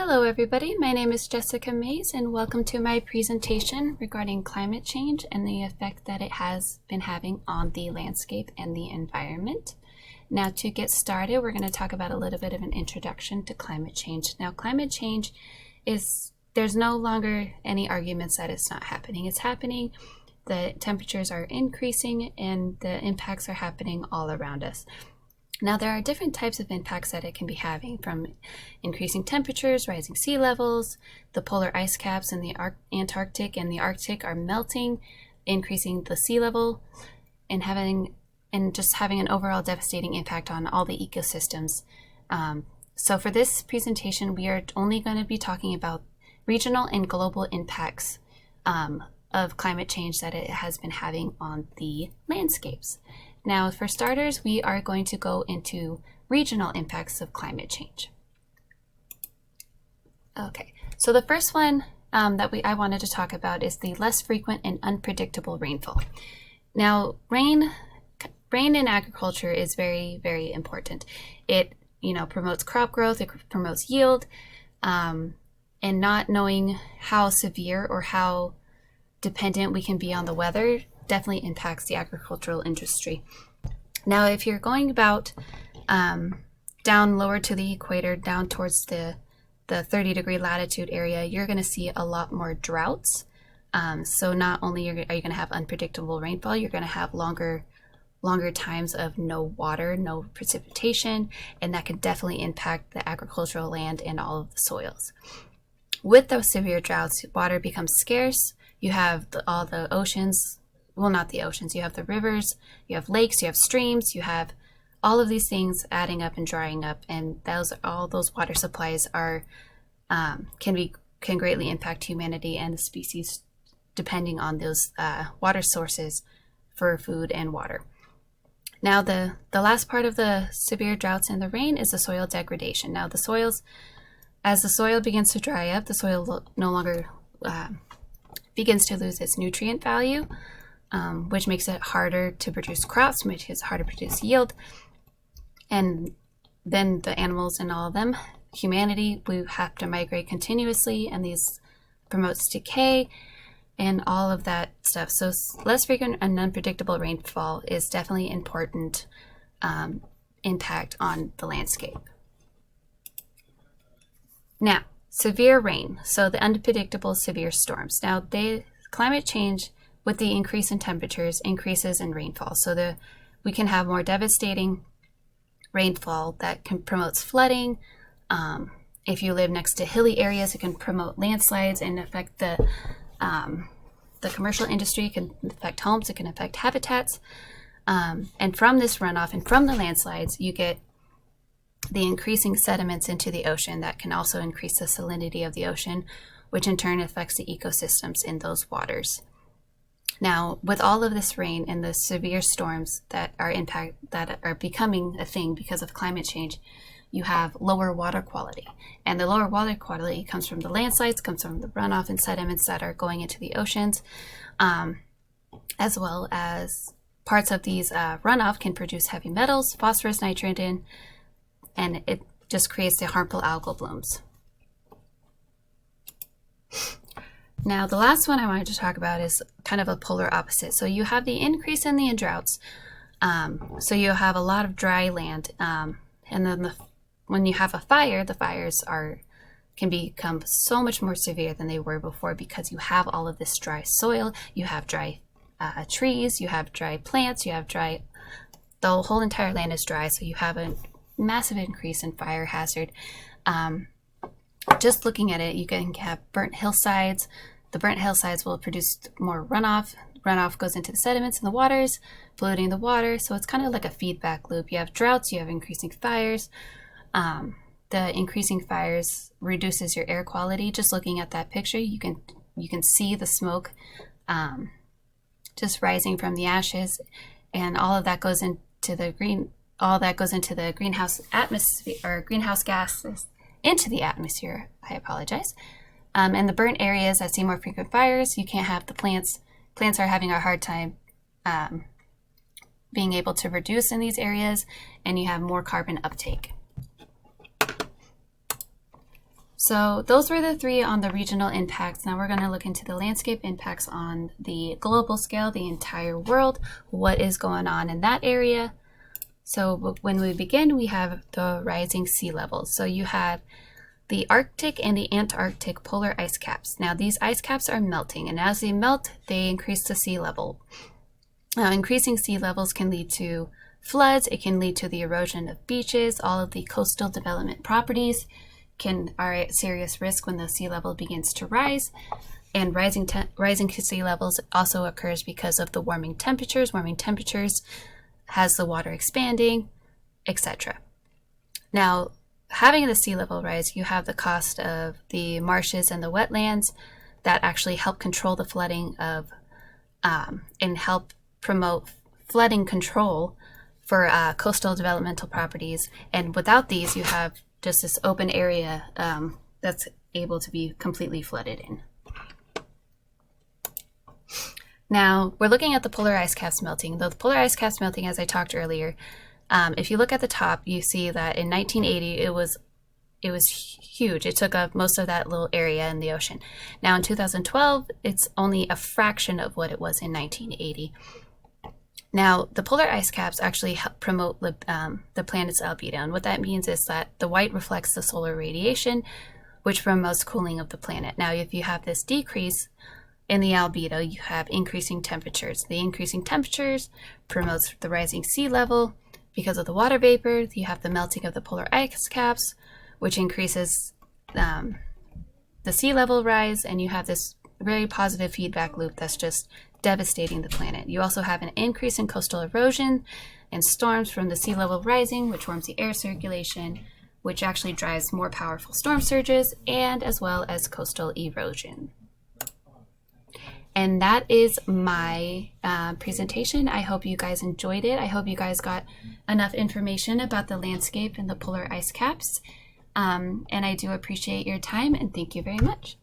Hello everybody, my name is Jessica Mays and welcome to my presentation regarding climate change and the effect that it has been having on the landscape and the environment. Now to get started, we're going to talk about a little bit of an introduction to climate change. Now climate change there's no longer any arguments that it's not happening. It's happening, the temperatures are increasing and the impacts are happening all around us. Now, there are different types of impacts that it can be having, from increasing temperatures, rising sea levels, the polar ice caps in the Antarctic and the Arctic are melting, increasing the sea level, and just having an overall devastating impact on all the ecosystems. So for this presentation, we are only going to be talking about regional and global impacts of climate change that it has been having on the landscapes. Now, for starters, we are going to go into regional impacts of climate change. Okay, so the first one I wanted to talk about is the less frequent and unpredictable rainfall. Now, rain in agriculture is very, very important. It promotes crop growth, it promotes yield, and not knowing how severe or how dependent we can be on the weather definitely impacts the agricultural industry. Now, if you're going about down lower to the equator, down towards the 30-degree latitude area, you're going to see a lot more droughts. So not only are you going to have unpredictable rainfall, you're going to have longer times of no water, no precipitation, and that can definitely impact the agricultural land and all of the soils. With those severe droughts, water becomes scarce. You have all the oceans. Well, not the oceans, you have the rivers, you have lakes, you have streams, you have all of these things adding up and drying up, and all those water supplies can greatly impact humanity and the species depending on those water sources for food and water. Now, the last part of the severe droughts and the rain is the soil degradation. Now, as the soil begins to dry up, the soil no longer begins to lose its nutrient value, which makes it harder to produce crops, makes it harder to produce yield. And then the animals and all of them, humanity, we have to migrate continuously, and these promotes decay and all of that stuff. So less frequent and unpredictable rainfall is definitely important impact on the landscape. Now, severe rain, so the unpredictable severe storms. Now, climate change with the increase in temperatures increases in rainfall. So we can have more devastating rainfall that promotes flooding. If you live next to hilly areas, it can promote landslides and affect the commercial industry. It can affect homes, it can affect habitats. And from this runoff and from the landslides, you get the increasing sediments into the ocean that can also increase the salinity of the ocean, which in turn affects the ecosystems in those waters. Now, with all of this rain and the severe storms that are becoming a thing because of climate change, you have lower water quality. And the lower water quality comes from the landslides, comes from the runoff and sediments that are going into the oceans, as well as parts of these runoff can produce heavy metals, phosphorus, nitrogen, and it just creates the harmful algal blooms. Now, the last one I wanted to talk about is kind of a polar opposite. So you have the increase in the droughts. So you have a lot of dry land. And then when you have a fire, the fires can become so much more severe than they were before because you have all of this dry soil, you have dry trees, you have dry plants, the whole entire land is dry. So you have a massive increase in fire hazard. Just looking at it, you can have burnt hillsides. The burnt hillsides will produce more runoff. Runoff goes into the sediments in the waters, polluting the water. So it's kind of like a feedback loop. You have droughts, you have increasing fires. The increasing fires reduces your air quality. Just looking at that picture, you can see the smoke just rising from the ashes, and all of that goes into the greenhouse atmosphere, or greenhouse gases into the atmosphere. I apologize. And the burnt areas that see more frequent fires, you can't have the plants. Plants are having a hard time being able to reduce in these areas, and you have more carbon uptake. So those were the three on the regional impacts. Now we're going to look into the landscape impacts on the global scale, the entire world, what is going on in that area. So when we begin, we have the rising sea levels. So you have the Arctic and the Antarctic polar ice caps. Now these ice caps are melting, and as they melt, they increase the sea level. Now increasing sea levels can lead to floods, it can lead to the erosion of beaches, all of the coastal development properties are at serious risk when the sea level begins to rise. And rising sea levels also occurs because of the warming temperatures. Warming temperatures has the water expanding, etc. Now, having the sea level rise, you have the cost of the marshes and the wetlands that actually help control the flooding of and help promote flooding control for coastal developmental properties. And without these, you have just this open area that's able to be completely flooded in. Now, we're looking at the polar ice caps melting. The polar ice caps melting, as I talked earlier, if you look at the top, you see that in 1980, it was huge. It took up most of that little area in the ocean. Now, in 2012, it's only a fraction of what it was in 1980. Now, the polar ice caps actually help promote the planet's albedo, and what that means is that the white reflects the solar radiation, which promotes cooling of the planet. Now, if you have this decrease in the albedo, you have increasing temperatures. The increasing temperatures promotes the rising sea level. Because of the water vapor, you have the melting of the polar ice caps, which increases the sea level rise, and you have this very positive feedback loop that's just devastating the planet. You also have an increase in coastal erosion and storms from the sea level rising, which warms the air circulation, which actually drives more powerful storm surges, and as well as coastal erosion. And that is my presentation. I hope you guys enjoyed it. I hope you guys got enough information about the landscape and the polar ice caps. And I do appreciate your time, and thank you very much.